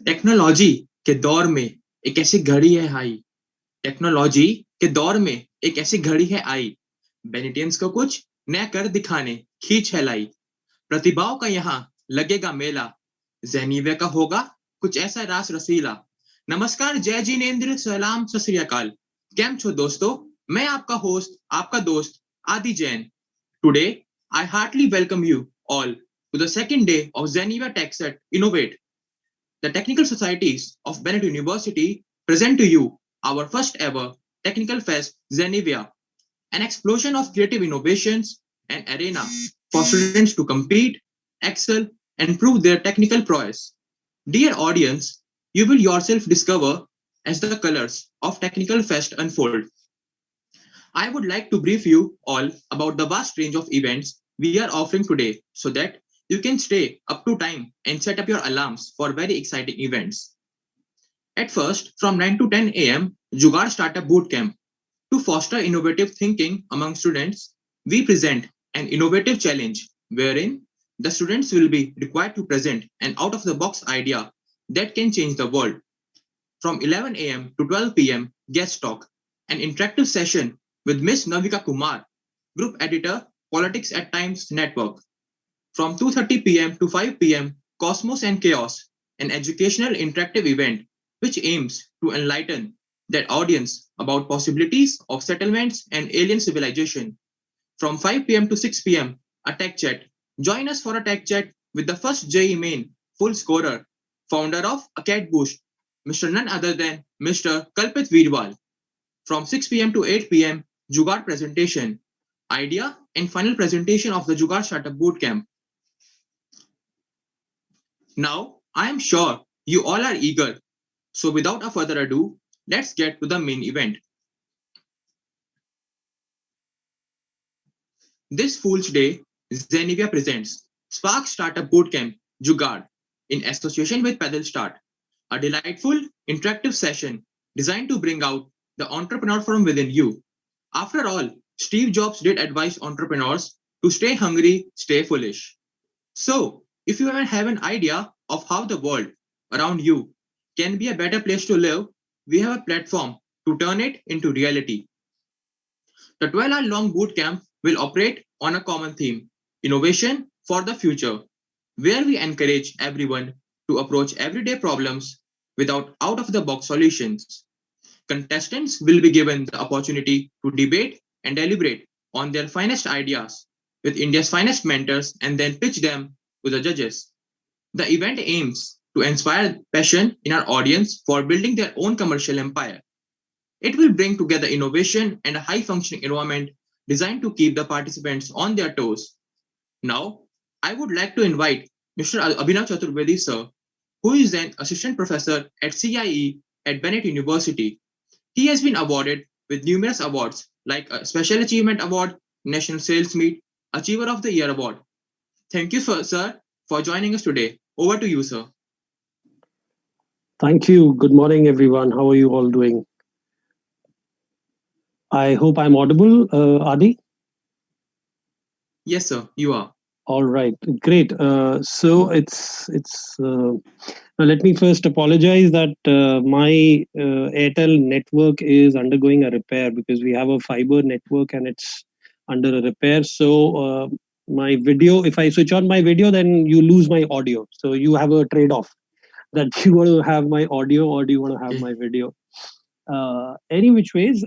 Technology के दौर में एक ऐसी घड़ी है आई टेक्नोलॉजी के दौर में एक ऐसी घड़ी है आई बेनेटियंस को कुछ नया कर दिखाने खींच है लाई प्रतिभाओं का यहाँ लगेगा मेला जेनीविया का होगा कुछ ऐसा रास रसीला नमस्कार जय जिनेन्द्र सलाम सत श्री अकाल केम छो दोस्तों मैं आपका होस्ट आपका दोस्त Aadi Jain today I heartly welcome you all to the second day of Zenevia Tech Set Innovate. The Technical Societies of Bennett University present to you our first ever Technical Fest Zenevia, an explosion of creative innovations, an arena for students to compete, excel, and prove their technical prowess. Dear audience, you will yourself discover as the colors of Technical Fest unfold. I would like to brief you all about the vast range of events we are offering today so that you can stay up to time and set up your alarms for very exciting events. At first, from 9 to 10 a.m., Jugaad Startup Bootcamp. To foster innovative thinking among students, we present an innovative challenge wherein the students will be required to present an out-of-the-box idea that can change the world. From 11 a.m. to 12 p.m., guest talk, an interactive session with Miss Navika Kumar, Group Editor, Politics at Times Network. From 2:30 p.m. to 5 p.m., Cosmos and Chaos, an educational interactive event which aims to enlighten that audience about possibilities of settlements and alien civilization. From 5 p.m. to 6 p.m., a tech chat. Join us for a tech chat with the first JE main full scorer, founder of Acad Boost, Mr. none other than Mr. Kalpit Veerwal. From 6 p.m. to 8 p.m., Jugaad presentation, idea and final presentation of the Jugaad Startup Bootcamp. Now, I am sure you all are eager. So without a further ado, let's get to the main event. This Fool's Day, Zenevia presents Spark Startup Bootcamp Jugaad in association with Pedal Start, a delightful interactive session designed to bring out the entrepreneur from within you. After all, Steve Jobs did advise entrepreneurs to stay hungry, stay foolish. So, if you ever have an idea of how the world around you can be a better place to live, we have a platform to turn it into reality. The 12-hour long bootcamp will operate on a common theme, innovation for the future, where we encourage everyone to approach everyday problems without out-of-the-box solutions. Contestants will be given the opportunity to debate and deliberate on their finest ideas with India's finest mentors and then pitch them to the judges. The event aims to inspire passion in our audience for building their own commercial empire. It will bring together innovation and a high-functioning environment designed to keep the participants on their toes. Now, I would like to invite Mr. Abhinav Chaturvedi, sir, who is an assistant professor at CIE at Bennett University. He has been awarded with numerous awards like a Special Achievement Award, National Sales Meet, Achiever of the Year Award. Thank you, sir, for joining us today. Over to you, sir. Thank you. Good morning, everyone. How are you all doing? I hope I'm audible, Adi. Yes, sir, you are. All right, great. So let me first apologize that my Airtel network is undergoing a repair because we have a fiber network and it's under a repair. So my video, if I switch on my video, then you lose my audio. So you have a trade-off that you want to have my audio or do you want to have my video. Any which ways,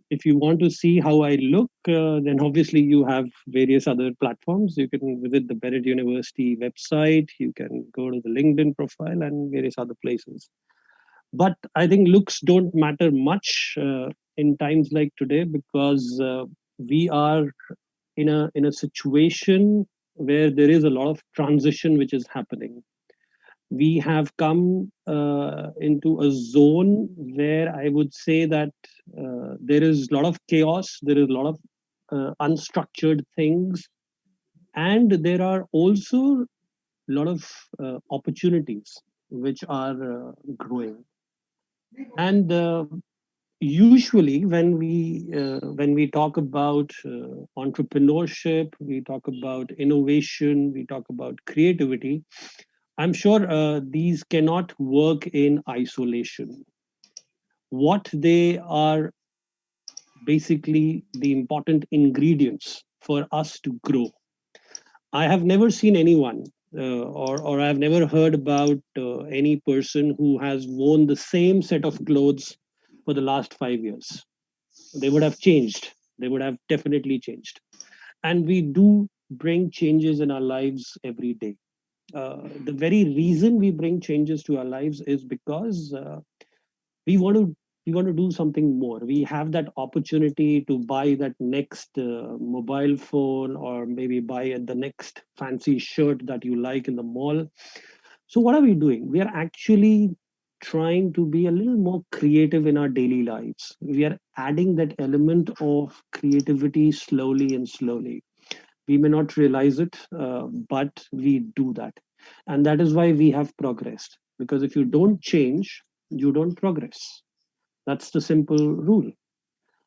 if you want to see how I look, then obviously you have various other platforms. You can visit the Bennett University website. You can go to the LinkedIn profile and various other places. But I think looks don't matter much in times like today because we are in a situation where there is a lot of transition which is happening. We have come into a zone where I would say that there is a lot of chaos, there is a lot of unstructured things, and there are also a lot of opportunities which are growing. And Usually when we talk about entrepreneurship, we talk about innovation, we talk about creativity, I'm sure these cannot work in isolation. What they are basically the important ingredients for us to grow. I have never seen anyone, or I've never heard about any person who has worn the same set of clothes for the last 5 years. They would have changed. They would have definitely changed. And we do bring changes in our lives every day. The very reason we bring changes to our lives is because we want to we want to do something more. We have that opportunity to buy that next mobile phone, or maybe buy the next fancy shirt that you like in the mall. So what are we doing? We are actually trying to be a little more creative in our daily lives. We are adding that element of creativity slowly and slowly. We may not realize it, but we do that. And that is why we have progressed. Because if you don't change, you don't progress. That's the simple rule.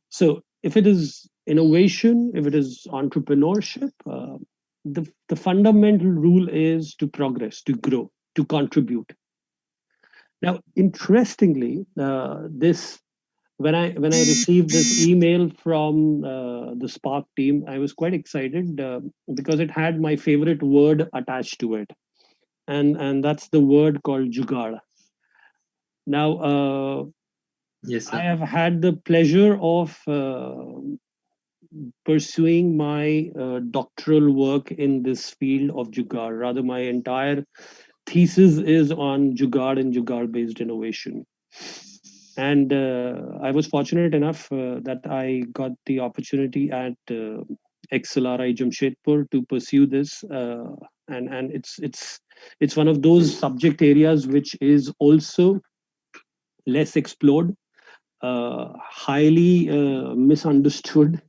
So if it is innovation, if it is entrepreneurship, the fundamental rule is to progress, to grow, to contribute. Now, interestingly, this when I received this email from the Spark team, I was quite excited because it had my favorite word attached to it, and that's the word called jugaad. Now, Yes, I sir. have had the pleasure of pursuing my doctoral work in this field of jugaad. Rather, my entire thesis is on jugaad and jugaad based innovation. And I was fortunate enough that I got the opportunity at XLRI Jamshedpur to pursue this, and it's one of those subject areas which is also less explored, highly misunderstood,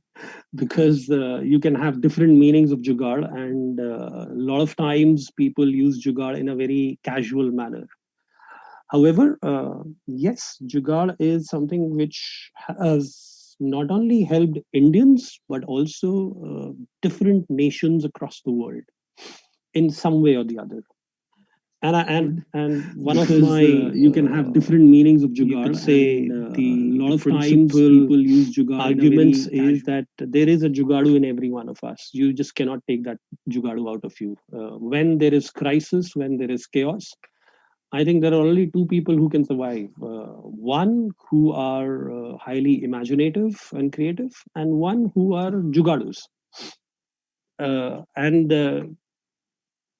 because you can have different meanings of jugaad, and a lot of times people use jugaad in a very casual manner. However, yes, jugaad is something which has not only helped Indians but also different nations across the world in some way or the other. And one of Because my you can have different meanings of you could jugaad, say and a the lot of times principal people use jugaad in a arguments very is that there is a jugadu in every one of us. You just cannot take that jugadu out of you. When there is crisis, when there is chaos, I think there are only two people who can survive. One who are highly imaginative and creative, and one who are jugadus. And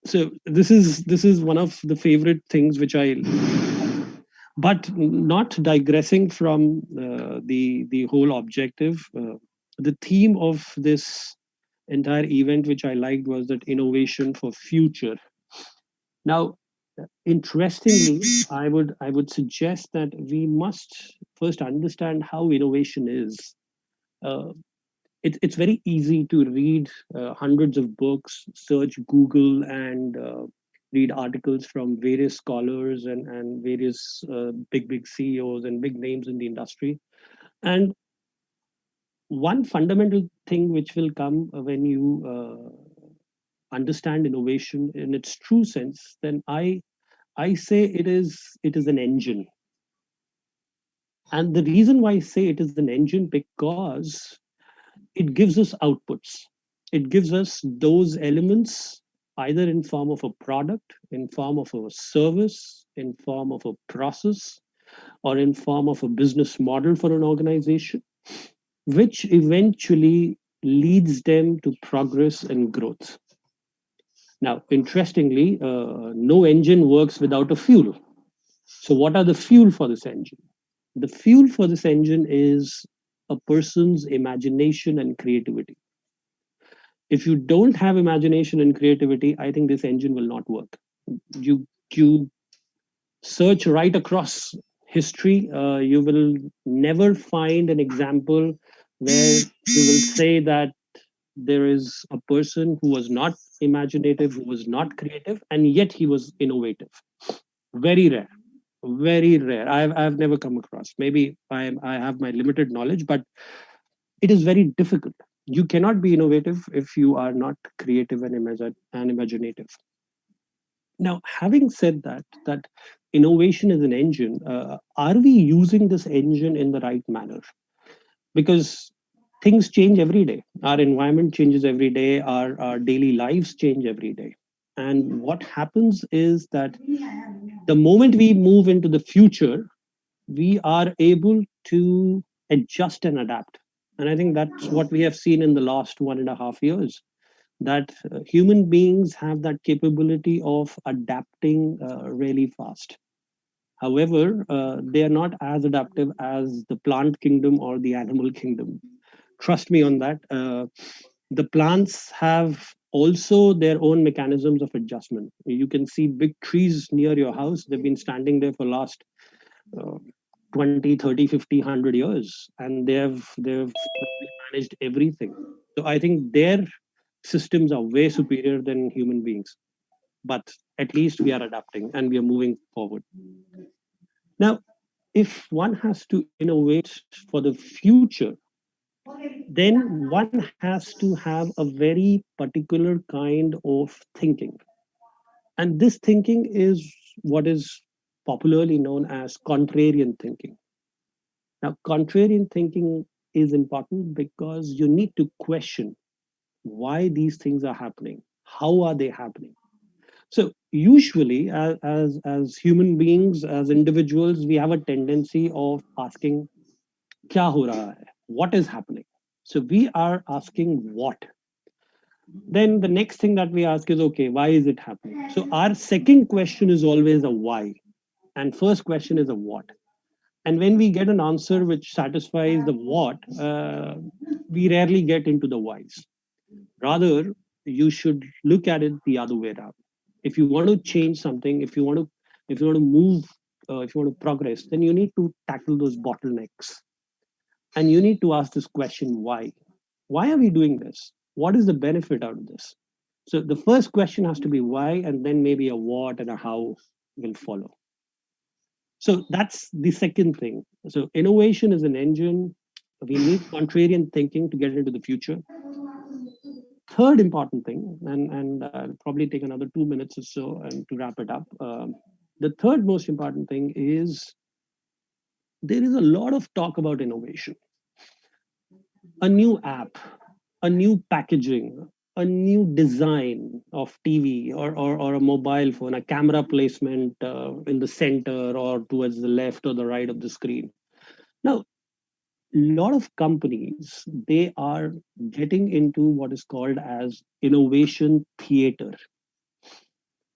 So this is one of the favorite things which I like. But not digressing from the whole objective. The theme of this entire event, which I liked, was that innovation for future. Now, interestingly, I would suggest that we must first understand how innovation is. Uh, it's very easy to read hundreds of books, search Google, and read articles from various scholars and various big CEOs and big names in the industry. And one fundamental thing which will come when you understand innovation in its true sense, then I say it is an engine. And the reason why I say it is an engine, because it gives us outputs. It gives us those elements either in form of a product, in form of a service, in form of a process, or in form of a business model for an organization, which eventually leads them to progress and growth. Now, interestingly, no engine works without a fuel. So, what are the fuel for this engine? The fuel for this engine is a person's imagination and creativity. If you don't have imagination and creativity, I think this engine will not work. You search right across history, you will never find an example where you will say that there is a person who was not imaginative, who was not creative, and yet he was innovative. Very rare. Very rare. I've never come across. Maybe I have my limited knowledge, but it is very difficult. You cannot be innovative if you are not creative and imaginative. Now, having said that, that innovation is an engine. Are we using this engine in the right manner? Because things change every day. Our environment changes every day. Our daily lives change every day. And what happens is that the moment we move into the future, we are able to adjust and adapt. And I think that's what we have seen in the last 1.5 years, that human beings have that capability of adapting really fast. However, they are not as adaptive as the plant kingdom or the animal kingdom. Trust me on that. The plants have also their own mechanisms of adjustment. You can see big trees near your house. They've been standing there for last uh, 20, 30, 50, 100 years, and they've managed everything. So I think their systems are way superior than human beings, but at least we are adapting and we are moving forward. Now, if one has to innovate for the future, then one has to have a very particular kind of thinking. And this thinking is what is popularly known as contrarian thinking. Now, contrarian thinking is important because you need to question why these things are happening. How are they happening? So usually, as human beings, as individuals, we have a tendency of asking, "Kya ho raha hai?" What is happening? So we are asking what. Then the next thing that we ask is, okay, why is it happening? So our second question is always a why, and first question is a what. And when we get an answer which satisfies the what, we rarely get into the whys. Rather, you should look at it the other way around. If you want to change something, if you want to move, if you want to progress, then you need to tackle those bottlenecks, and you need to ask this question: why? Why are we doing this? What is the benefit out of this? So the first question has to be why, and then maybe a what and a how will follow. So that's the second thing. So innovation is an engine. We need contrarian thinking to get into the future. Third important thing, and I'll probably take another 2 minutes or so and to wrap it up. The third most important thing is there is a lot of talk about innovation. A new app, a new packaging, a new design of TV or a mobile phone, a camera placement in the center or towards the left or the right of the screen. Now, a lot of companies, they are getting into what is called as innovation theater.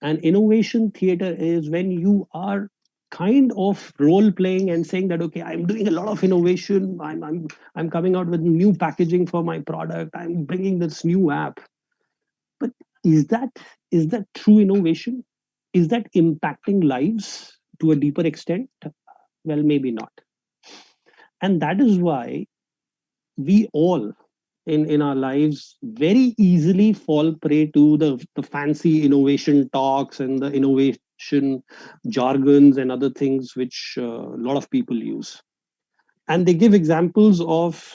And innovation theater is when you are kind of role playing and saying that, okay, I'm doing a lot of innovation, I'm coming out with new packaging for my product, I'm bringing this new app. But is that is that true innovation? Is that impacting lives to a deeper extent? Well, maybe not. And that is why we all in our lives very easily fall prey to the fancy innovation talks and the innovation jargons and other things which a lot of people use. And they give examples of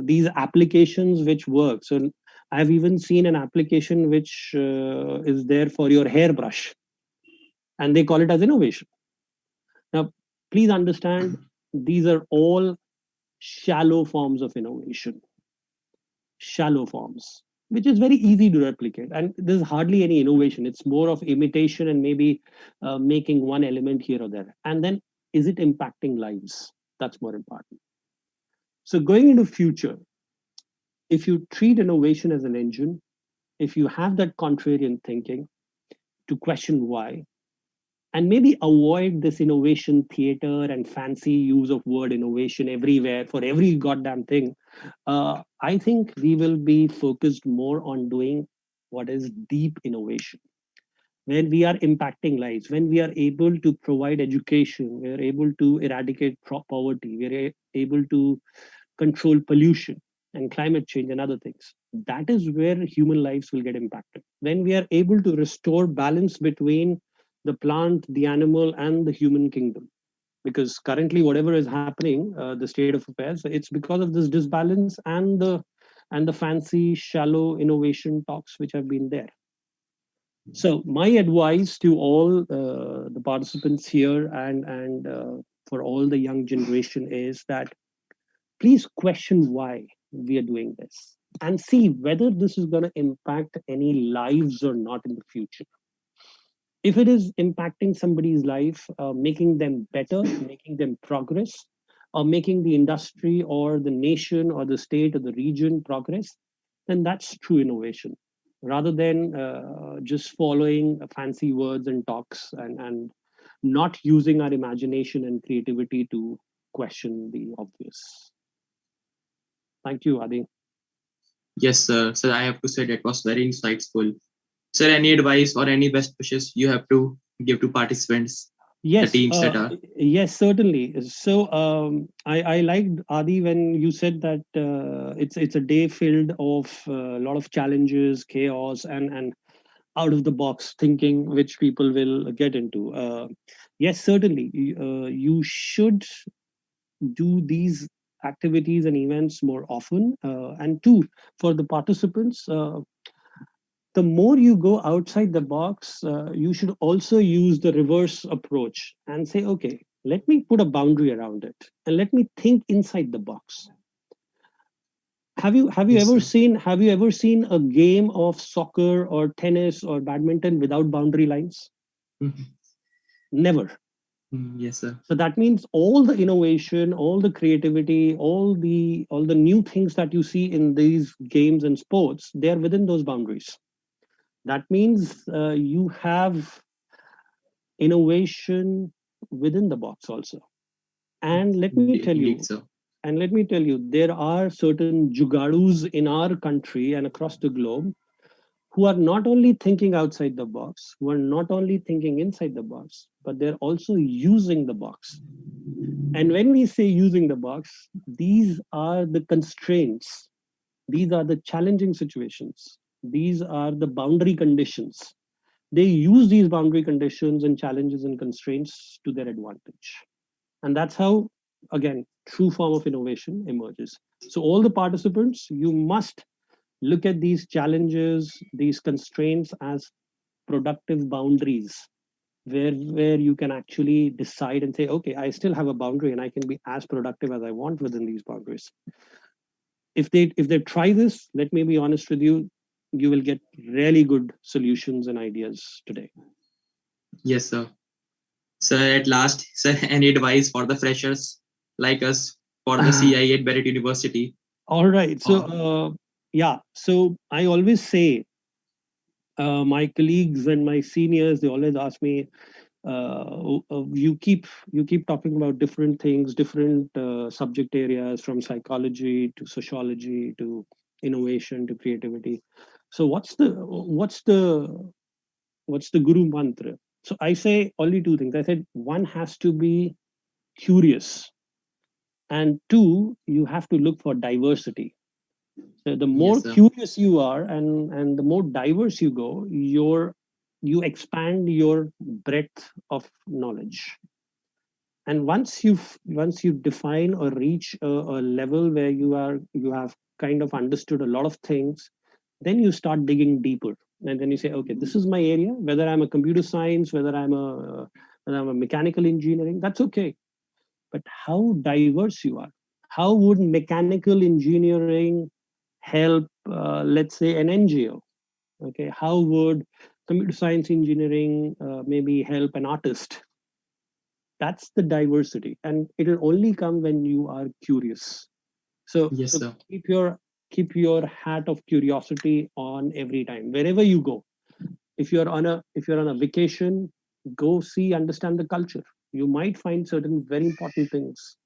these applications which work. So I've even seen an application which is there for your hairbrush, and they call it as innovation. Now, please understand, these are all shallow forms of innovation, shallow forms, which is very easy to replicate. And there's hardly any innovation. It's more of imitation and maybe making one element here or there. And then, is it impacting lives? That's more important. So going into future, if you treat innovation as an engine, if you have that contrarian thinking to question why, and maybe avoid this innovation theater and fancy use of word innovation everywhere for every goddamn thing, I think we will be focused more on doing what is deep innovation. When we are impacting lives, when we are able to provide education, we are able to eradicate poverty, we are able to control pollution and climate change and other things. That is where human lives will get impacted. When we are able to restore balance between the plant, the animal, and the human kingdom. Because currently, whatever is happening, the state of affairs, it's because of this disbalance and the fancy, shallow innovation talks which have been there. So my advice to all the participants here and for all the young generation is that please question why we are doing this and see whether this is going to impact any lives or not in the future. If it is impacting somebody's life, making them better, making them progress, or making the industry or the nation or the state or the region progress, then that's true innovation rather than just following fancy words and talks and not using our imagination and creativity to question the obvious. Thank you, Adi. Yes, sir. Sir, I have to say that was very insightful. Sir, any advice or any best wishes you have to give to participants, the Yes, teams that are? yes, certainly. So I liked Adi when you said that it's a day filled of a lot of challenges, chaos, and out of the box thinking, which people will get into. Yes, certainly. You should do these activities and events more often. And two, for the participants, the more you go outside the box, you should also use the reverse approach and say, okay, let me put a boundary around it and let me think inside the box. Yes, sir. Have you ever seen a game of soccer or tennis or badminton without boundary lines? Mhm. Never. Yes, sir. So that means all the innovation, all the creativity, all the new things that you see in these games and sports, they're within those boundaries. That means you have innovation within the box also. And let me tell Indeed, you, sir. there are certain jugadus in our country and across the globe who are not only thinking outside the box, who are not only thinking inside the box, but they're also using the box. And when we say using the box, these are the constraints, these are the challenging situations, these are the boundary conditions. They use these boundary conditions and challenges and constraints to their advantage. And that's how, again, true form of innovation emerges. So all the participants, you must look at these challenges, these constraints as productive boundaries where you can actually decide and say, okay, I still have a boundary and I can be as productive as I want within these boundaries. If they try this, let me be honest with you, you will get really good solutions and ideas today. Yes, sir. Sir, at last, sir, any advice for the freshers like us for the CI at Bennett University? All right. So, Or yeah. So I always say, my colleagues and my seniors, they always ask me, you keep talking about different things, different subject areas, from psychology to sociology to innovation to creativity. So what's the guru mantra? So I say only two things. I said one has to be curious, and two, you have to look for diversity. So the more yes, sir. curious you are and the more diverse you go, you expand your breadth of knowledge. And once you define or reach a level where you have kind of understood a lot of things, then you start digging deeper. And then you say, okay, this is my area, whether I'm a computer science, whether I'm a mechanical engineering, that's okay. But how diverse you are, how would mechanical engineering help, let's say, an NGO? Okay, how would computer science engineering maybe help an artist? That's the diversity, and it'll only come when you are curious. so Yes, so sir. keep your hat of curiosity on every time wherever you go. If you're on a vacation, go see, understand the culture. You might find certain very important things.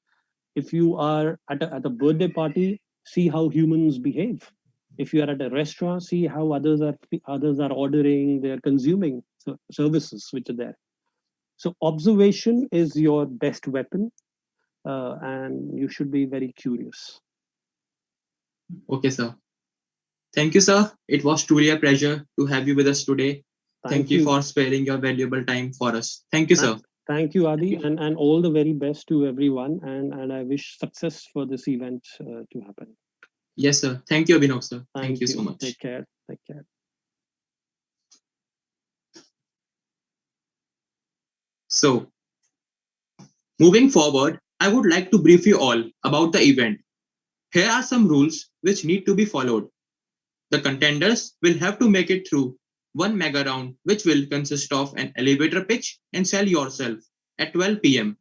If you are at a birthday party, see how humans behave. If you are at a restaurant, see how others are ordering, they're consuming services which are there. So observation is your best weapon, and you should be very curious. Okay, sir. Thank you, sir. It was truly a pleasure to have you with us today. Thank Thank you you. for sparing your valuable time for us. Thank you, Th- sir. Thank you, Adi, and all the very best to everyone. And I wish success for this event to happen. Yes, sir. Thank you, Abhinav, sir. Thank you Thank so you. Take much. care. Take care. So, moving forward, I would like to brief you all about the event. Here are some rules which need to be followed. The contenders will have to make it through one mega round, which will consist of an elevator pitch and sell yourself at 12 p.m.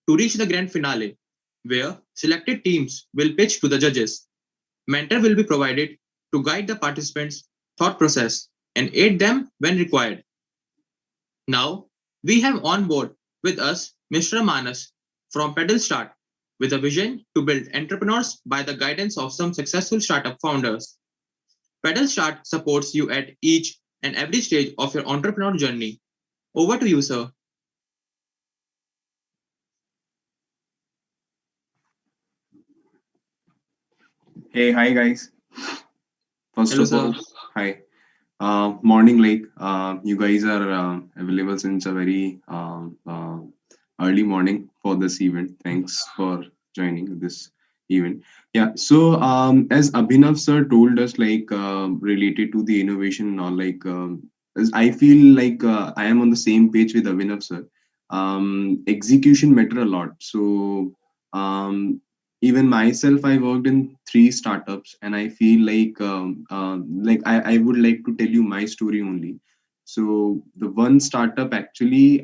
to reach the grand finale, where selected teams will pitch to the judges. Mentor will be provided to guide the participants' thought process and aid them when required. Now, we have on board with us Mr. Manas from Pedal Start with a vision to build entrepreneurs by the guidance of some successful startup founders. Pedal Start supports you at each and every stage of your entrepreneur journey. Over to you, sir. Hey, hi guys. First Hello, of all, sir. hi. Morning, like you guys are available since a very early morning for this event. Thanks for joining this event. Yeah. So as Abhinav sir told us, like related to the innovation and all, like as I feel like I am on the same page with Abhinav sir. Execution matter a lot. So um, even myself, I worked in three startups, and I feel like I would like to tell you my story only. So the one startup actually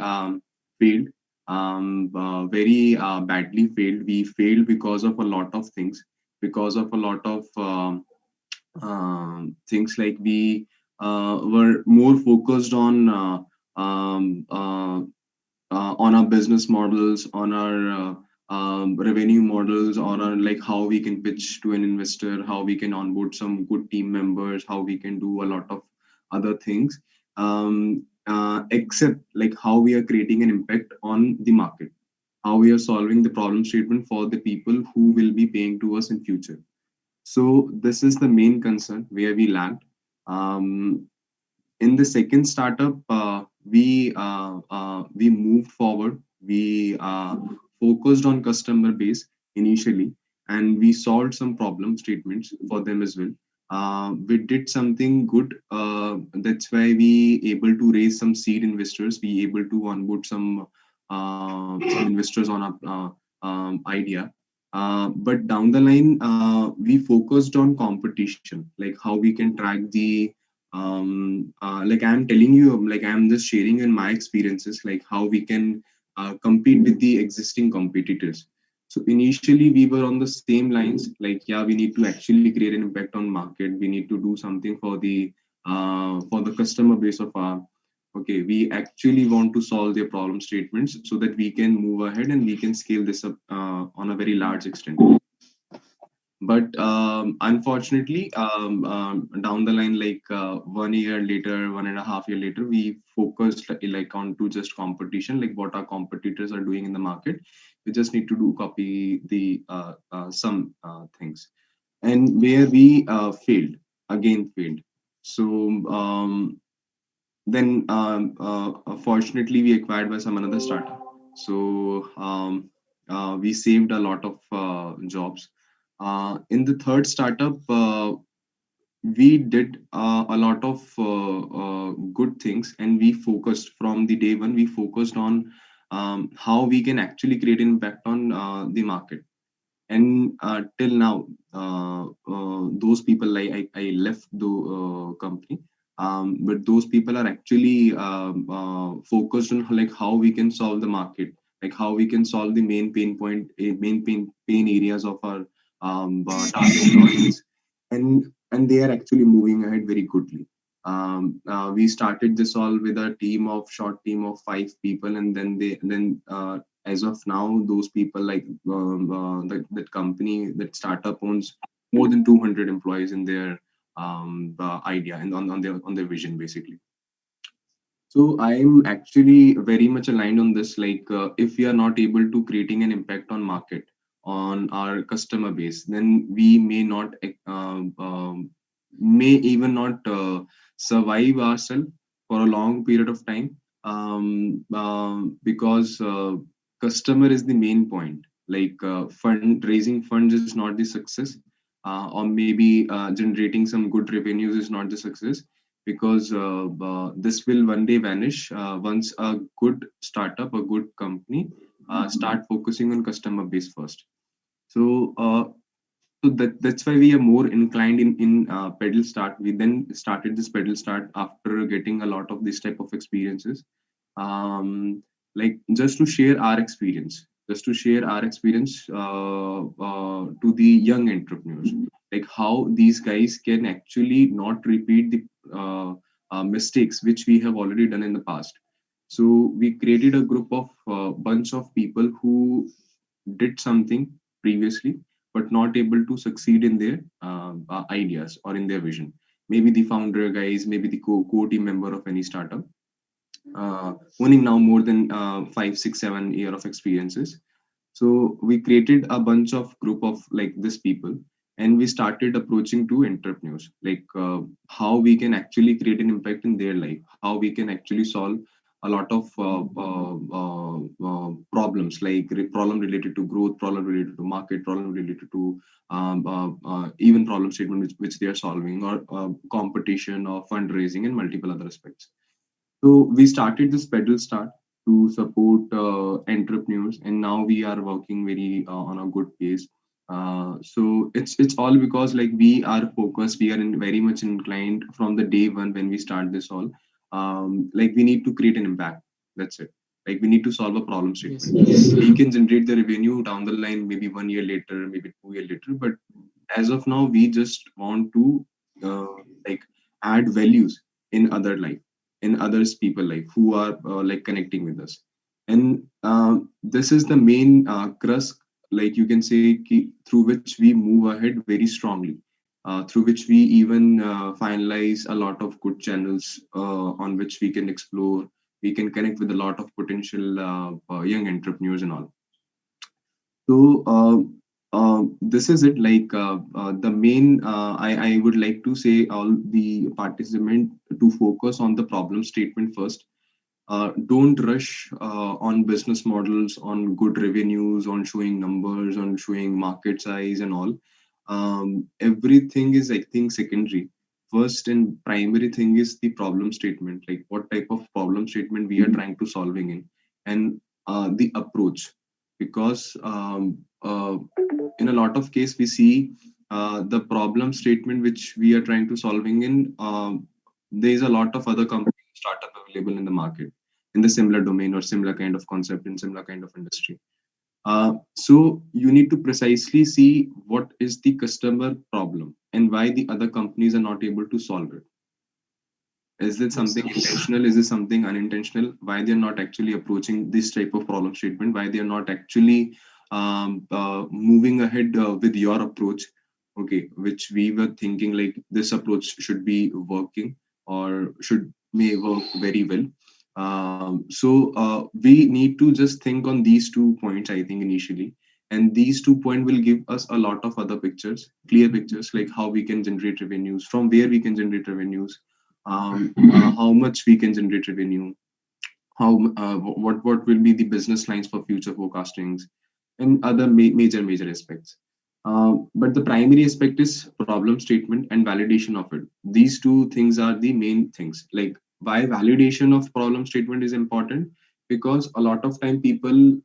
failed, very badly failed. We failed because of a lot of things, because of a lot of things, like we were more focused um, uh, on our business models, on our revenue models, on our, like how we can pitch to an investor, how we can onboard some good team members, how we can do a lot of other things, except like how we are creating an impact on the market, how we are solving the problem statement for the people who will be paying to us in future. So this is the main concern where we lagged. Um, in the second startup, we moved forward. We focused on customer base initially, and we solved some problem statements for them as well. We did something good. That's why we able to raise some seed investors. We able to onboard some investors on a idea. But down the line, we focused on competition, like how we can track the like I'm telling you, like I'm just sharing in my experiences, like how we can compete with the existing competitors. So initially we were on the same lines, like yeah, we need to actually create an impact on market, we need to do something for the customer base of our, okay, we actually want to solve their problem statements so that we can move ahead and we can scale this up on a very large extent. But unfortunately, down the line, like 1 year later, 1.5 year later, we focused like on to just competition, like what our competitors are doing in the market. We just need to do copy the some things, and where we failed, again failed. So then fortunately we acquired by some another startup. So we saved a lot of jobs. In the third startup, we did a lot of good things, and we focused from the day one. We focused on how we can actually create an impact on the market. And till now, those people, like I left the company, but those people are actually focused on like how we can solve the market, like how we can solve the main pain point, main pain areas of our target audience, and they are actually moving ahead very goodly. We started this all with a short team of 5 people, and then as of now, those people, like that company, that startup owns more than 200 employees in their idea and on their vision, basically. So I'm actually very much aligned on this. Like, if we are not able to creating an impact on market, on our customer base, then we may not, may even not survive ourselves, for a long period of time, because customer is the main point. Like raising funds is not the success, or maybe generating some good revenues is not the success, because this will one day vanish once a good startup, a good company start focusing on customer base first. So that's why we are more inclined in pedal start. We then started this pedal start after getting a lot of this type of experiences. Like just to share our experience, to the young entrepreneurs, like how these guys can actually not repeat the mistakes which we have already done in the past. So we created a group of bunch of people who did something previously but not able to succeed in their ideas or in their vision. Maybe the founder guys, maybe the core team member of any startup, owning now more than 5, 6, 7 year of experiences. So we created a bunch of group of like this people, and we started approaching to entrepreneurs, like how we can actually create an impact in their life, how we can actually solve a lot of problems, like problem related to growth, problem related to market, problem related to even problem statement which they are solving, or competition or fundraising and multiple other aspects. So we started this pedal start to support entrepreneurs, and now we are working very on a good pace. So it's all because like we are focused, we are very much inclined from the day one when we start this all. Like we need to create an impact. That's it. Like we need to solve a problem Yes. statement. We can generate the revenue down the line, maybe 1 year later, maybe 2 year later. But as of now, we just want to uh, like add values in other life, in others people life who are like connecting with us. And this is the main crux, like you can say, through which we move ahead very strongly, through which we even finalize a lot of good channels on which we can explore, we can connect with a lot of potential young entrepreneurs and all. So this is it. Like the main, I would like to say all the participant to focus on the problem statement first. Don't rush on business models, on good revenues, on showing numbers, on showing market size and all. Everything is, I think, secondary. First and primary thing is the problem statement, like what type of problem statement we are trying to solving in, and the approach. Because in a lot of case we see the problem statement which we are trying to solving in, there is a lot of other companies startup available in the market in the similar domain or similar kind of concept in similar kind of industry. So you need to precisely see what is the customer problem and why the other companies are not able to solve it. Is it Yes. something intentional? Is it something unintentional? Why they're not actually approaching this type of problem statement? Why they're not actually moving ahead with your approach? Okay, which we were thinking like this approach should be working or should may work very well. So we need to just think on these 2 points, I think, initially. And these 2 points will give us a lot of other pictures, clear pictures, like how we can generate revenues, from where we can generate revenues, how much we can generate revenue, how what will be the business lines for future forecastings, and other major aspects. But the primary aspect is problem statement and validation of it. These two things are the main things. Like why validation of problem statement is important, because a lot of time people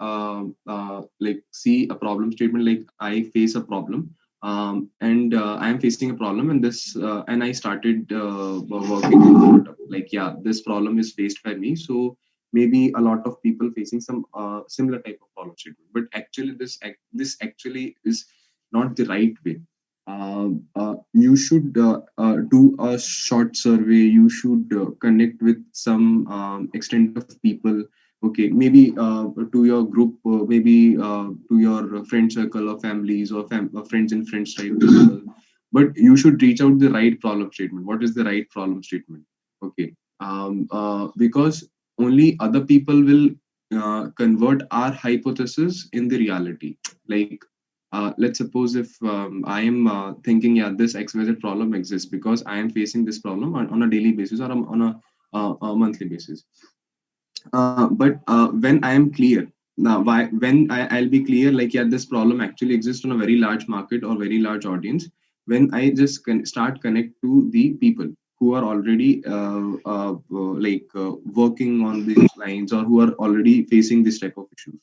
like see a problem statement like I face a problem, and I am facing a problem, and this and I started working in startup. Like yeah, this problem is faced by me, so maybe a lot of people facing some similar type of problem statement. But actually, this actually is not the right way. You should do a short survey. You should connect with some extent of people. Okay, maybe to your group, maybe to your friend circle or families or friends and friends type people. But you should reach out the right problem statement. What is the right problem statement? Okay, because only other people will convert our hypothesis in the reality. Like let's suppose if I am thinking, yeah, this XYZ problem exists because I am facing this problem on a daily basis, or on a monthly basis. But when I am clear now, I'll be clear, like, yeah, this problem actually exists on a very large market or very large audience, when I just start connect to the people who are already working on these lines, or who are already facing this type of issues,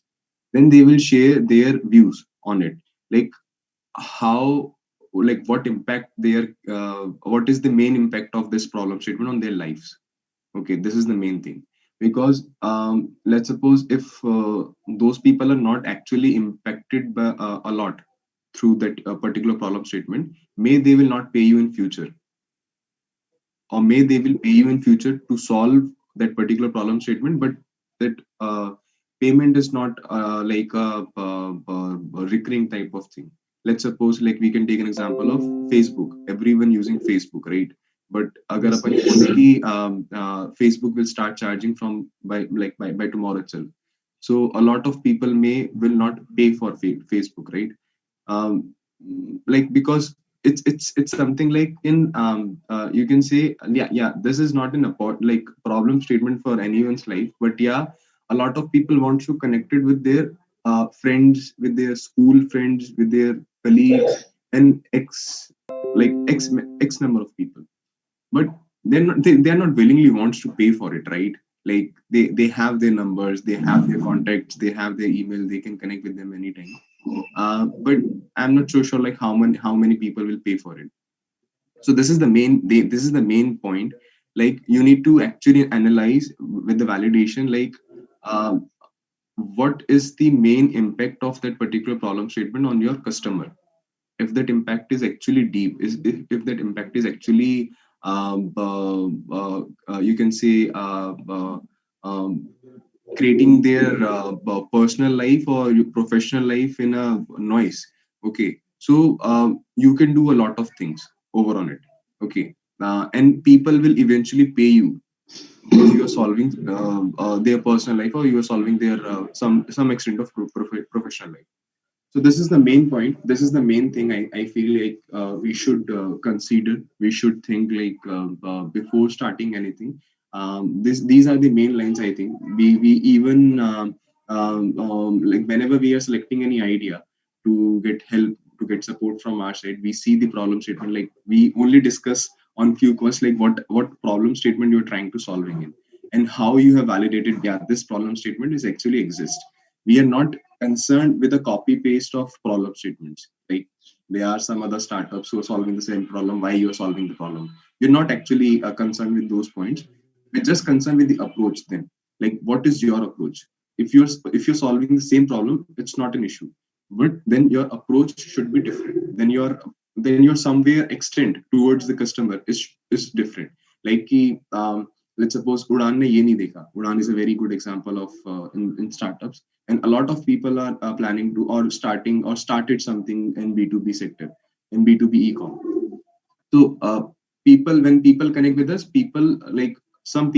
then they will share their views on it, like how, like what impact their what is the main impact of this problem statement on their lives. Okay, this is the main thing. Because let's suppose if those people are not actually impacted by a lot through that particular problem statement, may they will not pay you in future, or may they will pay you in future to solve that particular problem statement, but that payment is not a recurring type of thing. Let's suppose, like, we can take an example of Facebook, everyone using Facebook, right? But agar Yes. अपन ये बोले कि Facebook will start charging from by tomorrow itself, so a lot of people may will not pay for Facebook, right? Like, because it's something like in you can say, yeah, this is not an like problem statement for anyone's life, but yeah, a lot of people want to connected with their friends, with their school friends, with their colleagues, and x number of people. But they're not willingly wants to pay for it, right? Like, they have their numbers, they have their contacts, they have their email, they can connect with them anytime. But I'm not so sure, like, how many people will pay for it. So this is the main point. Like, you need to actually analyze with the validation, like, uh, what is the main impact of that particular problem statement on your customer. If that impact is actually deep, if that impact is actually you can say creating their personal life or your professional life in a noise. Okay, so you can do a lot of things over on it. Okay, and people will eventually pay you because you are solving their personal life, or you are solving their some extent of professional life. So this is the main point. This is the main thing I feel like we should consider. We should think, like, before starting anything. These are the main lines, I think. We even like, whenever we are selecting any idea to get help, to get support from our side, we see the problem statement. Like, we only discuss on few questions, like what problem statement you're trying to solving in, and how you have validated, yeah, this problem statement is actually exist. We are not concerned with the copy paste of problem statements. Like, there are some other startups who are solving the same problem. Why you are solving the problem? You're not actually concerned with those points. We're just concerned with the approach. Then, like, what is your approach? If you're solving the same problem, it's not an issue. But then your approach should be different. Then your somewhere extent towards the customer is different. Like, let's suppose Udan ne ye nahi dekha. Udan is a very good example of in startups, and a lot of people are planning to, or starting, or started something in B2B sector, in B2B e-com. So people when people connect with us, people, like, some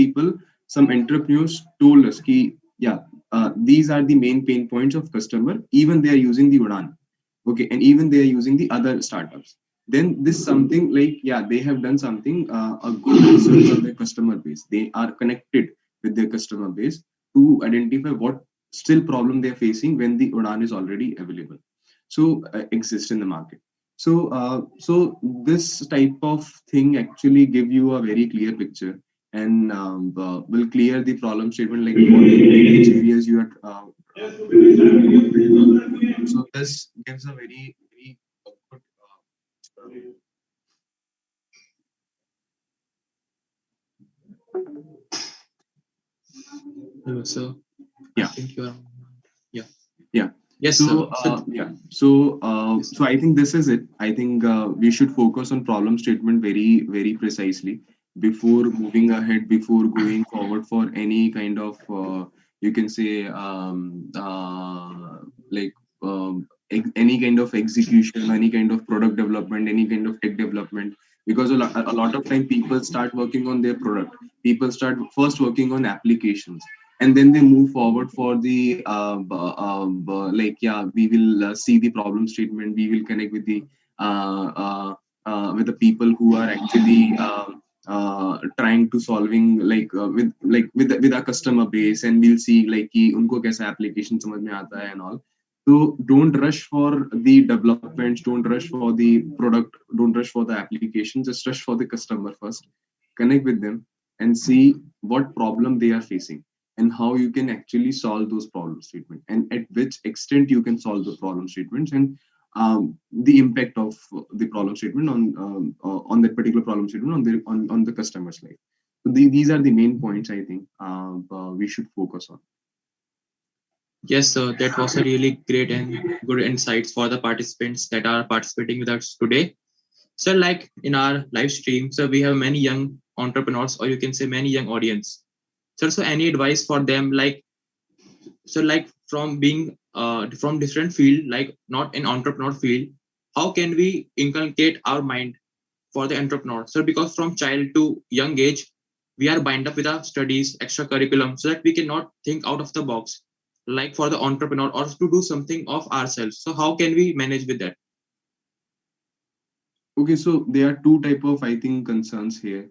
entrepreneurs told us ki, yeah, these are the main pain points of customer, even they are using the Udan. Okay, and even they are using the other startups. Then this something like, yeah, they have done something, a good research on their customer base. They are connected with their customer base to identify what still problem they are facing when the Udan is already available, so exist in the market. So this type of thing actually give you a very clear picture, and will clear the problem statement, like which areas you are so this gives a very good So I yeah. think you're. Yeah. Yeah. Yes, So sir. So yeah. So I think this is it. I think we should focus on problem statement very precisely before moving ahead, before going forward for any kind of you can say like any kind of execution, any kind of product development, any kind of tech development. Because a lot of time people start working on their product. People start first working on applications, and then they move forward for the like, yeah, we will see the problem statement, we will connect with the with the people who are actually trying to solving with our customer base, and we'll see like कि उनको कैसा application समझ में आता है and all. So don't rush for the developments, don't rush for the product, don't rush for the application, just rush for the customer first. Connect with them and see what problem they are facing and how you can actually solve those problem statements, and at which extent you can solve the problem statements, and the impact of the problem statement on that particular problem statement on the customer's life. So these are the main points I think we should focus on. Yes, sir, that was a really great and good insights for the participants that are participating with us today. So, like in our live stream, so we have many young entrepreneurs, or you can say many young audience. So any advice for them, like like from being from different field, like not in entrepreneur field, how can we inculcate our mind for the entrepreneur? So because from child to young age, we are bind up with our studies, extra curriculum, so that we cannot think out of the box, like for the entrepreneur or to do something of ourselves. So how can we manage with that? Okay, so there are two type of I think concerns here.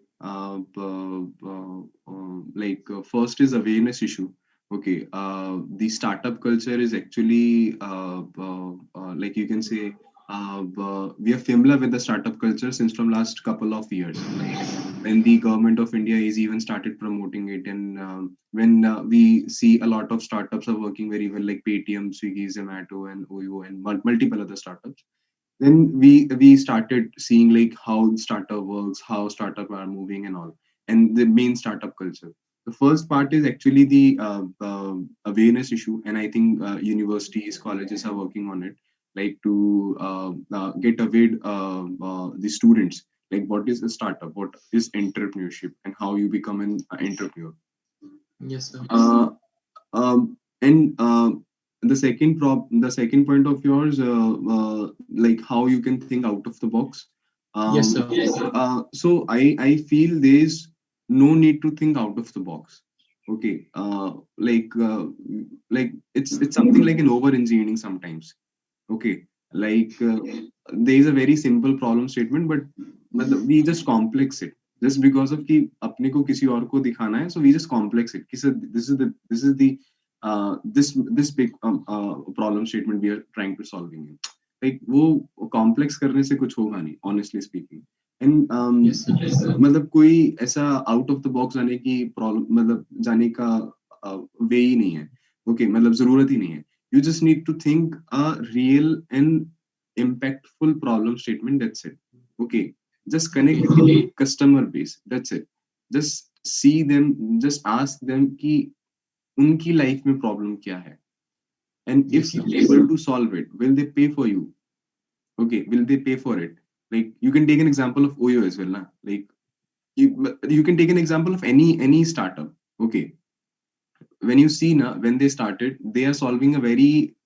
First is awareness issue. Okay, the startup culture is actually like you can say we are familiar with the startup culture since from last couple of years. When the government of India is even started promoting it, and when we see a lot of startups are working very well, like Paytm, Swiggy, Zomato, and Oyo, and multiple other startups. Then we started seeing like how startup works, how startup are moving and all, and the main startup culture. The first part is actually the awareness issue, and I think universities, colleges are working on it, like to get aware the students, like what is a startup, what is entrepreneurship, and how you become an entrepreneur. Yes, sir. And the second point of yours, like how you can think out of the box. Yes, sir. So I feel there's no need to think out of the box. Okay, like it's something like an over engineering sometimes. Okay, like there is a very simple problem statement, but we just complex it just because of कि अपने को किसी और को दिखाना है, so we just complex it. कि sir, this is the this big problem statement we are trying to solving it. Like वो complex करने से कुछ होगा नहीं, honestly speaking. And Yes, sir. मतलब कोई ऐसा out of the box जाने की problem मतलब जाने का way ही नहीं है. Okay, मतलब जरूरत ही नहीं है. You just need to think a real and impactful problem statement. That's it. Okay. Just connect with the customer base. That's it. Just see them, just ask them कि उनकी life में problem क्या है. And if Yes, you're sir. able to solve it, will they pay for you? Okay, will they pay for it? Like you can take an example of Oyo as well, na? Like you can take an example of any startup. Okay, when you see now when they started, they are solving a very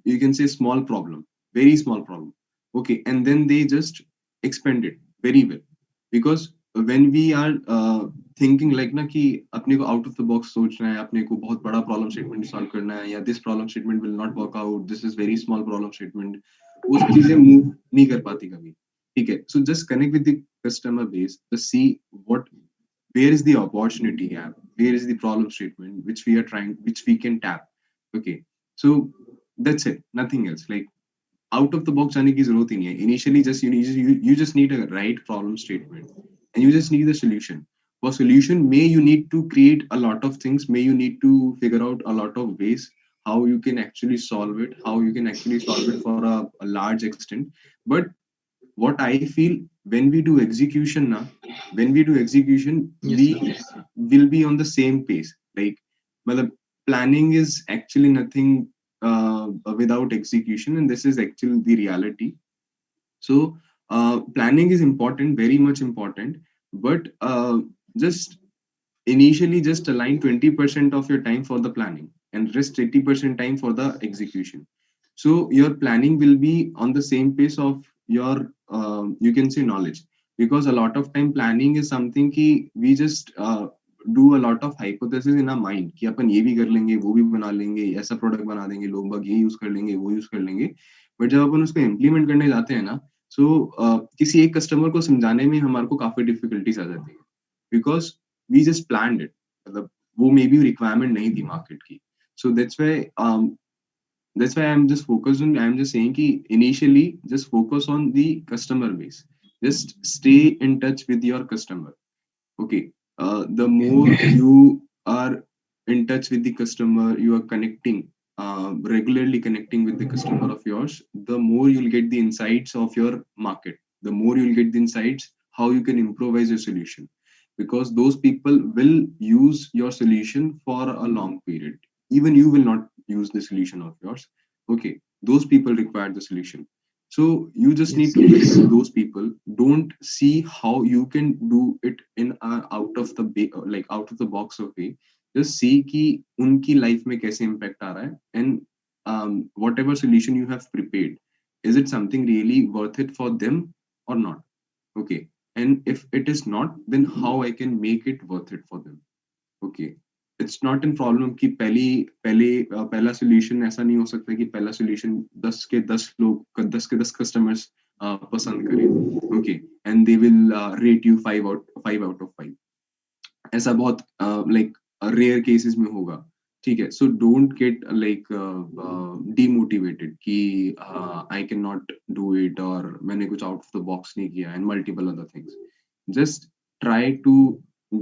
you can say small problem, very small problem. Okay, and then they just expand it very well, because when we are thinking like ना कि अपने को out of the box सोचना है, अपने को बहुत बड़ा problem statement solve करना है, या this problem statement will not work out, this is very small problem statement, वो सब चीजें move नहीं कर पाती कभी. ठीक है, so just connect with the customer base to see what where is the opportunity gap, where is the problem statement which we are trying, which we can tap. Okay, so that's it, nothing else. Like out of the box जाने की जरूरत ही नहीं है. Initially just you just need a right problem statement, and you just need the solution. For solution, may you need to create a lot of things, may you need to figure out a lot of ways how you can actually solve it, how you can actually solve it for a large extent. But what I feel, when we do execution now, when we do execution, Yes, we sir. will be on the same pace. Like, well, planning is actually nothing without execution, and this is actually the reality. So, planning is important, very much important, but just initially just align 20% of your time for the planning and rest 80% time for the execution. So your planning will be on the same pace of your you can say knowledge, because a lot of time planning is something कि we just do a lot of hypothesis in our mind कि अपन ये भी कर लेंगे, वो भी बना लेंगे, ऐसा प्रोडक्ट बना देंगे, लोग बाग ये यूज कर लेंगे, वो यूज कर लेंगे. बट जब अपन उसको इम्प्लीमेंट करने जाते हैं ना, सो किसी एक कस्टमर को समझाने में हमारे को काफी डिफिकल्टीज आ जाती है, because we just planned it, मतलब वो मे बी रिक्वायरमेंट नहीं थी मार्केट की. सो that's why I'm just focused on, I'm just saying ki initially just focus on the customer base, just stay in touch with your customer. Okay, the more you are in touch with the customer, you are connecting, regularly connecting with the customer of yours, the more you'll get the insights of your market, the more you'll get the insights how you can improvise your solution, because those people will use your solution for a long period. Even you will not use the solution of yours. Okay, those people require the solution. So you just need Yes. to listen to those people. Don't see how you can do it in a out of the like out of the box of way. Just see कि उनकी life में कैसे impact आ रहा है, and whatever solution you have prepared, is it something really worth it for them or not? Okay, and if it is not, then how I can make it worth it for them. Okay, it's not in problem कि पहला solution ऐसा नहीं हो सकता कि पहला solution 10 customers पसंद करें. Okay, and they will rate you 5 out of 5. ऐसा बहुत लाइक रेयर केसेस में होगा. ठीक है, so don't get like demotivated कि I can not do it, और मैंने कुछ आउट ऑफ द बॉक्स नहीं किया, and multiple other things. Just try to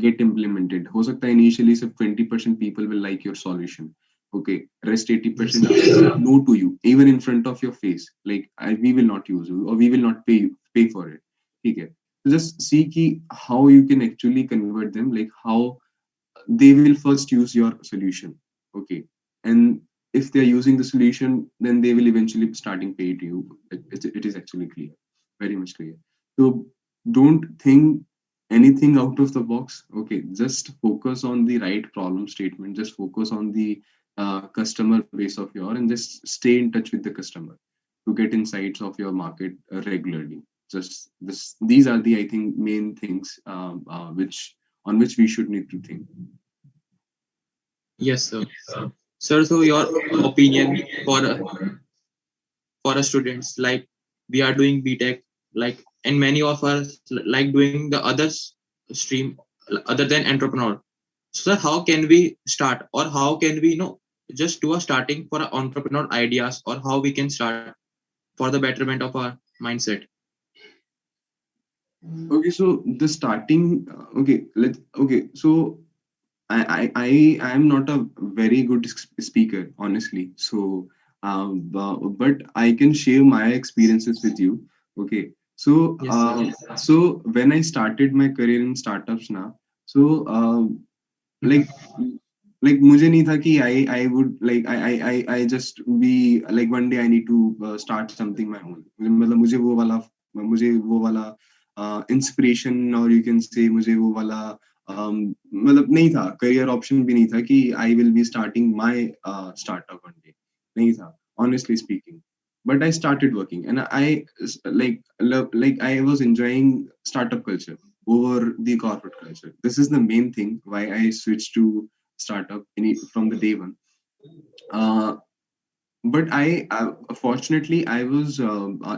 get implemented. हो सकता है initially सिर्फ 20% people will like your solution. Okay, rest 80% will say no to you, even in front of your face. Like we will not use you, or we will not pay for it. ठीक है, so just see कि how you can actually convert them, like how they will first use your solution. Okay, and if they are using the solution, then they will eventually starting pay to you. It is actually clear, very much clear. So don't think anything out of the box. Okay, just focus on the right problem statement, just focus on the customer base of your, and just stay in touch with the customer to get insights of your market regularly. Just these are the, I think, main things which on which we should need to think. Yes, sir. Sir, so your opinion for a students, like we are doing BTech, like, and many of us like doing the others stream other than entrepreneur. So how can we start, or how can we just do a starting for entrepreneur ideas, or how we can start for the betterment of our mindset? Okay, so the starting. Okay, so I am not a very good speaker, honestly. So, but I can share my experiences with you. Okay, so Yes, sir. so when I started my career in startups now, so like मुझे नहीं था कि I would like I just be like one day I need to start something my own. मतलब मुझे वो वाला inspiration, और you can say मुझे वो वाला मतलब नहीं था, करियर ऑप्शन भी नहीं था कि I will be starting my startup one day, नहीं था, honestly speaking. But I started working, and I like I was enjoying startup culture over the corporate culture. This is the main thing why I switched to startup from the day one. uh, but fortunately I was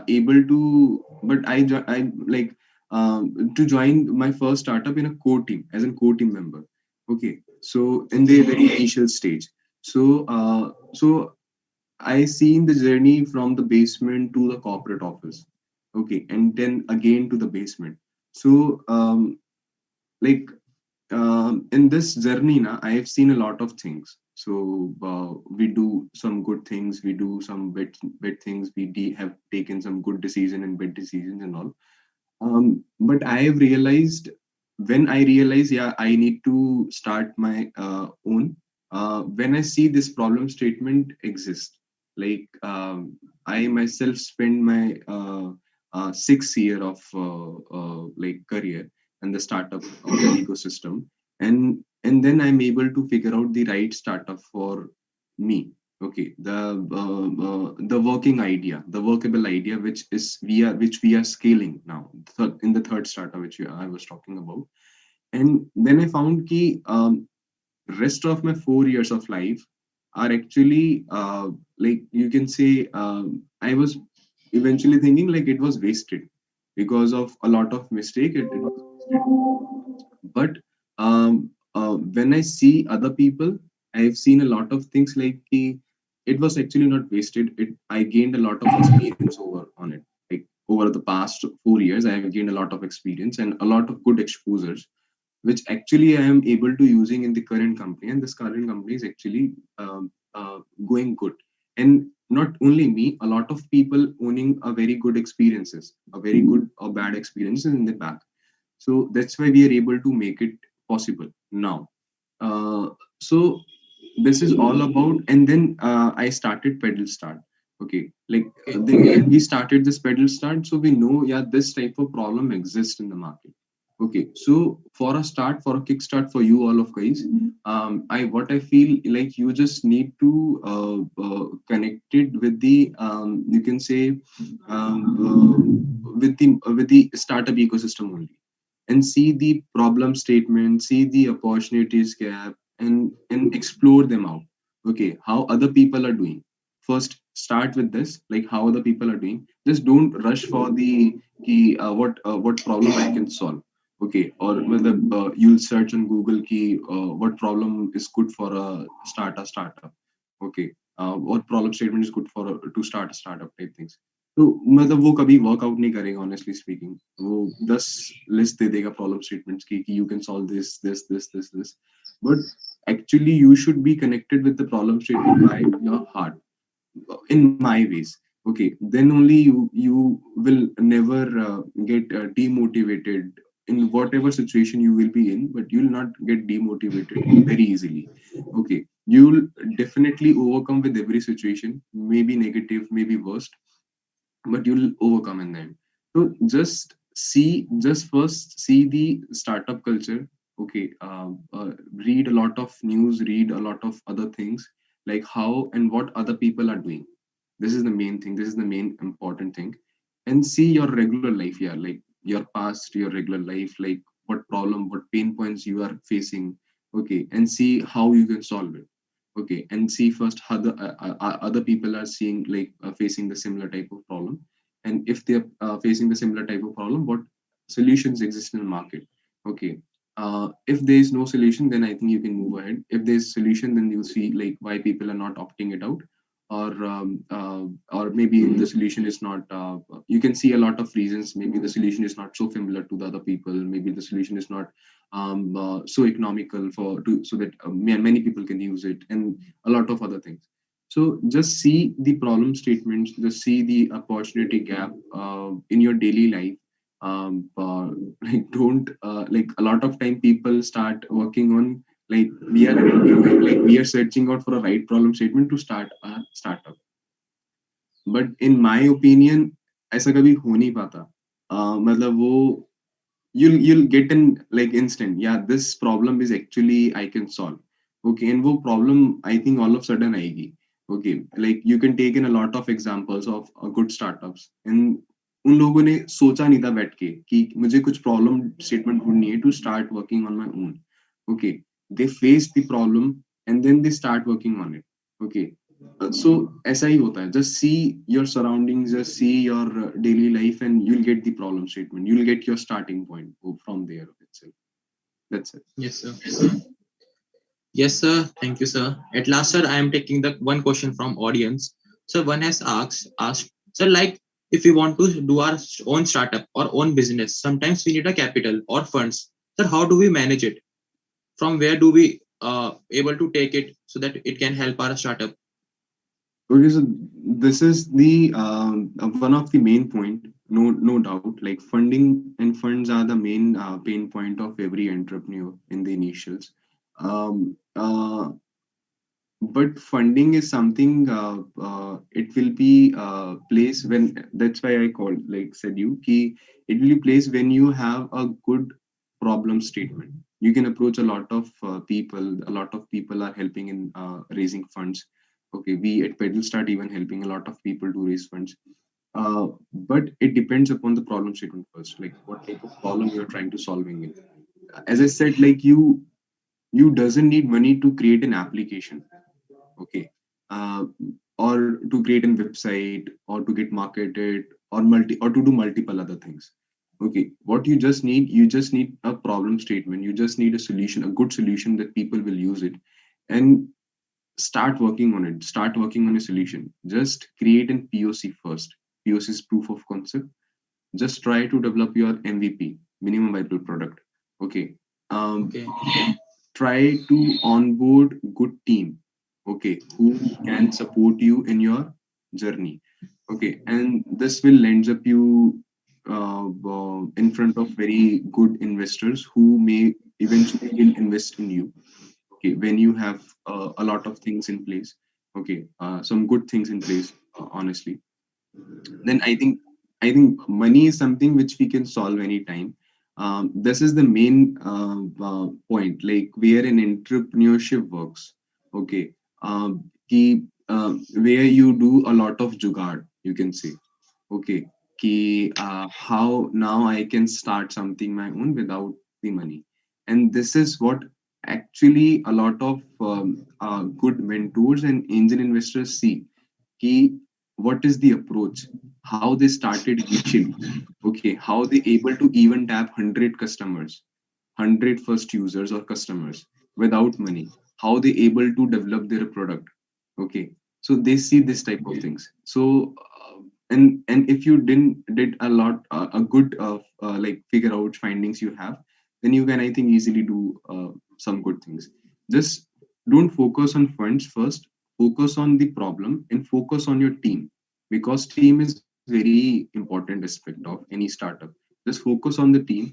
able to, but I like to join my first startup in a core team as a core team member. Okay, so in the very initial stage. So I seen the journey from the basement to the corporate office. Okay, and then again to the basement. So like in this journey now, I have seen a lot of things. So we do some good things, we do some bad things, have taken some good decision and bad decisions and all. But I have realized, when I realize, yeah, I need to start my own. When I see this problem statement exist, like I myself spend my 6 year of like career and the startup of the ecosystem, and then I'm able to figure out the right startup for me. Okay, the working idea, the workable idea, which we are scaling now, in the third startup which I was talking about. And then I found ki rest of my 4 years of life are actually like you can say I was eventually thinking like it was wasted because of a lot of mistake. It was wasted. But when I see other people, I've seen a lot of things like it was actually not wasted. I gained a lot of experience on it. Like over the past 4 years, I have gained a lot of experience and a lot of good exposures, which actually I am able to using in the current company. And this current company is actually going good. And not only me, a lot of people owning a very good experiences, a very good or bad experiences in the back. So that's why we are able to make it possible now. uh, so this is all about. And then I started pedal start. Okay, like Okay. then when we started this pedal start, so we know, yeah, this type of problem exists in the market. Okay, so for a start, for a kickstart for you all of guys, I what I feel like you just need to connect it with the you can say with the startup ecosystem only, and see the problem statement, see the opportunities gap, and explore them out. Okay, how other people are doing. First, start with this, like how other people are doing. Just don't rush for the key. What problem I can solve. Okay, or whether you'll search on Google key what problem is good for a startup. Okay, what problem statement is good for to start a startup type things. तो मतलब वो कभी workout नहीं करेगा honestly speaking. वो 10 list दे देगा problem statements की कि you can solve this. But actually you should be connected with the problem statement by your heart, in my ways. Okay, then only you will never get demotivated in whatever situation you will be in, but you'll not get demotivated very easily. Okay, you'll definitely overcome with every situation, maybe negative, maybe worst, but you'll overcome in them. So just first see the startup culture. Okay, read a lot of news, read a lot of other things, like how and what other people are doing. This is the main thing. This is the main important thing. And see your regular life. Yeah, like your past, your regular life, like what problem, what pain points you are facing. Okay, and see how you can solve it. Okay, and see first how the other people are seeing, like facing the similar type of problem, and if they're facing the similar type of problem, what solutions exist in the market. Okay, if there is no solution, then I think you can move ahead. If there's solution, then you'll see like why people are not opting it out, or maybe the solution is not you can see a lot of reasons. Maybe the solution is not so familiar to the other people, maybe the solution is not so economical for to so that many people can use it, and a lot of other things. So just see the problem statements, just see the opportunity gap in your daily life. Like don't like a lot of time people start working on, like we are searching out for a right problem statement to start a startup. But in my opinion, ऐसा कभी हो नहीं पाता. मतलब वो you'll get in like instant, yeah, this problem is actually I can solve. Okay, and वो problem I think all of a sudden आएगी. Okay, like you can take in a lot of examples of good startups, and उन लोगों ने सोचा नहीं था बैठ के कि मुझे कुछ प्रॉब्लम स्टेटमेंट ढूंढनी है to start working on my own. Okay, they face the problem and then they start working on it. Okay, so ऐसा ही होता है. Just see your surroundings, just see your daily life, and you'll get the problem statement, you'll get your starting point from there itself. That's it. Yes, sir. Yes, sir. Thank you, sir. At last, sir, I am taking the one question from audience. So one has asked, sir, like if we want to do our own startup or own business, sometimes we need a capital or funds. Sir, how do we manage it? From where do we able to take it so that it can help our startup? Okay, so this is the one of the main point, no doubt. Like funding and funds are the main pain point of every entrepreneur in the initials. Um, uh, but funding is something it will be place when, that's why I called, like said you key, it will be place when you have a good problem statement. You can approach a lot of people. A lot of people are helping in raising funds. Okay, we at pedal start even helping a lot of people to raise funds. But it depends upon the problem statement first, like what type of problem you're trying to solving it. As I said, like you doesn't need money to create an application. Okay, uh, or to create a website, or to get marketed, or to do multiple other things. Okay, what you just need a problem statement, you just need a solution, a good solution that people will use it, and start working on it, start working on a solution. Just create an POC first. POC is proof of concept. Just try to develop your MVP, minimum viable product. Okay. um, Okay. Try to onboard good team, okay, who can support you in your journey. Okay, and this will lend up you in front of very good investors who may eventually will invest in you. Okay, when you have a lot of things in place, okay, some good things in place, honestly, then I think money is something which we can solve anytime. This is the main point, like where an entrepreneurship works. Okay, where you do a lot of jugaad, you can say. Okay, how now I can start something my own without the money, and this is what actually a lot of good mentors and angel investors see. Key, what is the approach, how they started initially, okay, how they able to even tap 100 customers, 100 first users or customers without money, how they able to develop their product. Okay, so they see this type of things. So and if you didn't did a lot a good like figure out findings you have, then you can, I think, easily do some good things. Just don't focus on funds first, focus on the problem and focus on your team, because team is very important aspect of any startup. Just focus on the team,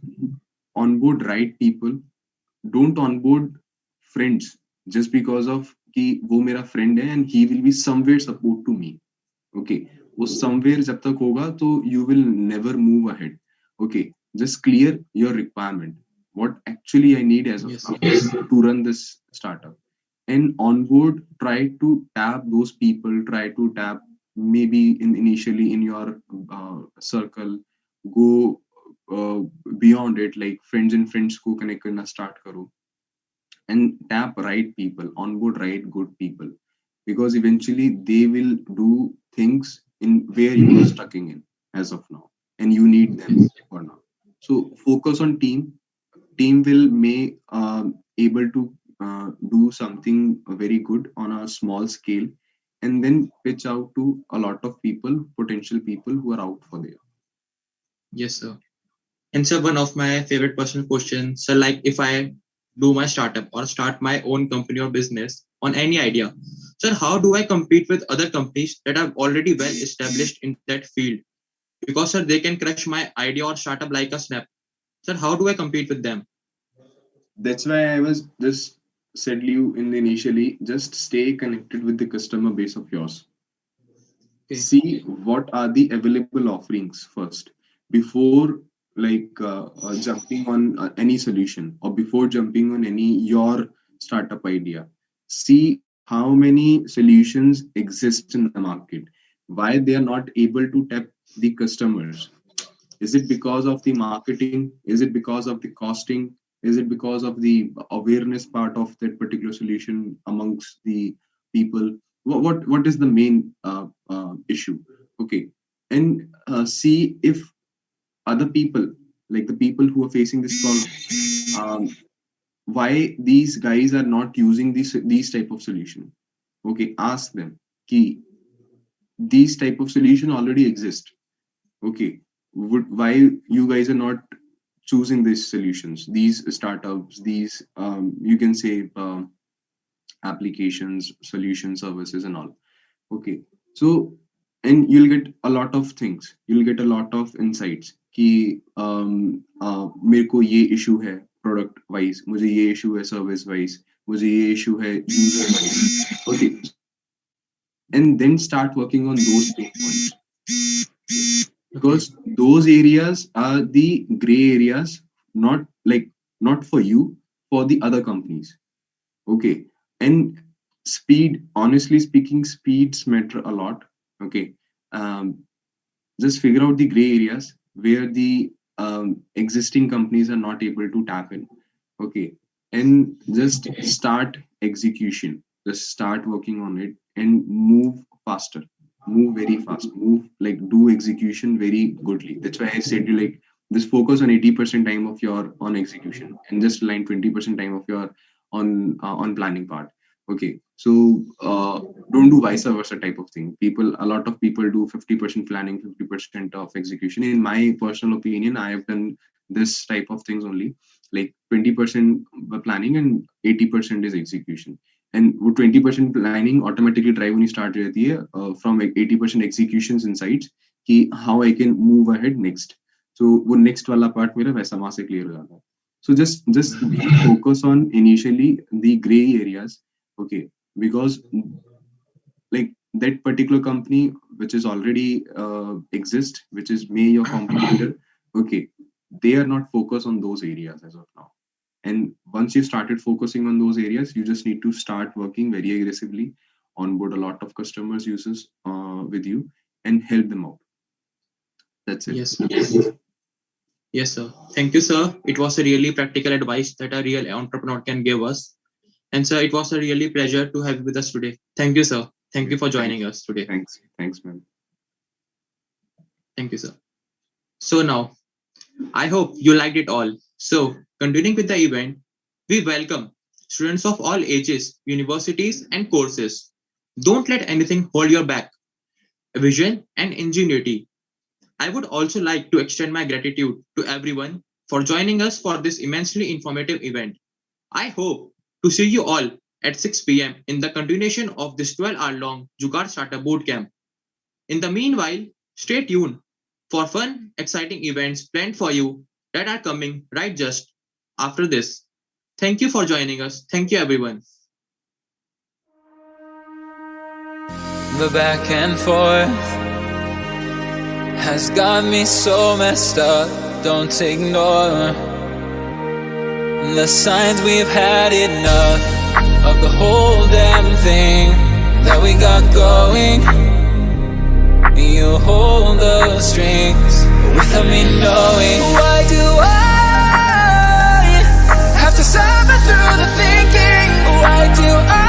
onboard right people. Don't onboard friends just because of कि वो मेरा friend है and he will be somewhere support to me. Okay, वो somewhere जब तक होगा तो you will never move ahead. Okay, just clear your requirement, what actually I need as of Yes. now to run this startup. And onboard, try to tap those people, try to tap maybe in initially in your circle, go uh, beyond it, like friends and friends को connect करना start करो, and tap right people, onboard right good people, because eventually they will do things in where you are stuck in as of now, and you need them for now. So focus on team. Team will may able to do something very good on a small scale, and then pitch out to a lot of people, potential people who are out for there. Yes, sir. And sir, one of my favorite personal questions, so like if I do my startup or start my own company or business on any idea, sir, how do I compete with other companies that are already well established in that field? Because sir, they can crush my idea or startup like a snap. Sir, how do I compete with them? That's why I was just said you in the initially, just stay connected with the customer base of yours. Okay. See what are the available offerings first before, like jumping on any solution, or before jumping on any your startup idea. See how many solutions exist in the market, why they are not able to tap the customers. Is it because of the marketing? Is it because of the costing? Is it because of the awareness part of that particular solution amongst the people? What is the main issue? Okay, and see if other people, like the people who are facing this problem, why these guys are not using these type of solution. Okay, ask them. Ki, these type of solution already exist. Okay, why you guys are not choosing these solutions, these startups, these you can say applications, solution services and all. Okay, so and you'll get a lot of things, you'll get a lot of insights कि मेरे को ये issue है product wise, मुझे ये issue है service wise, मुझे ये issue है user wise. Okay, and then start working on those pain points, Okay. because those areas are the gray areas, not like not for you, for the other companies. Okay, and speed, honestly speaking, speeds matter a lot. Okay, um, just figure out the gray areas where the existing companies are not able to tap in. Okay, and just start execution, just start working on it and move faster, move very fast, move like do execution very goodly. That's why I said you like just focus on 80% time of your on execution and just align 20% time of your on planning part. Okay, so don't do vice versa type of thing. A lot of people do 50% planning, 50% of execution. In my personal opinion, I have done this type of things only, like 20% planning and 80% is execution. And वो 20% planning automatically drive when you start रहती है from like 80% executions insights कि how I can move ahead next. So वो next वाला part मेरा वैसा वहां से clear हो जाता है. So just focus on initially the gray areas, okay, because like that particular company which is already exist, which is may your competitor, okay, they are not focused on those areas as of now. And once you started focusing on those areas, you just need to start working very aggressively, onboard a lot of customers, users with you, and help them out. That's it. Yes, sir. Thank you, sir. It was a really practical advice that a real entrepreneur can give us. And sir, it was a really pleasure to have you with us today. Thank you, sir. Thank you for joining us today. Thanks, man. Thank you, sir. So now, I hope you liked it all. So, continuing with the event, we welcome students of all ages, universities, and courses. Don't let anything hold your back. Vision and ingenuity. I would also like to extend my gratitude to everyone for joining us for this immensely informative event. I hope to see you all at 6 p.m. in the continuation of this 12-hour-long Jugaad Startup Bootcamp. In the meanwhile, stay tuned for fun, exciting events planned for you that are coming right just after this. Thank you for joining us. Thank you, everyone. The back and forth has got me so messed up. Don't ignore the signs. We've had enough of the whole damn thing that we got going. You hold the strings without me knowing. Why do I have to suffer through the thinking? Why do I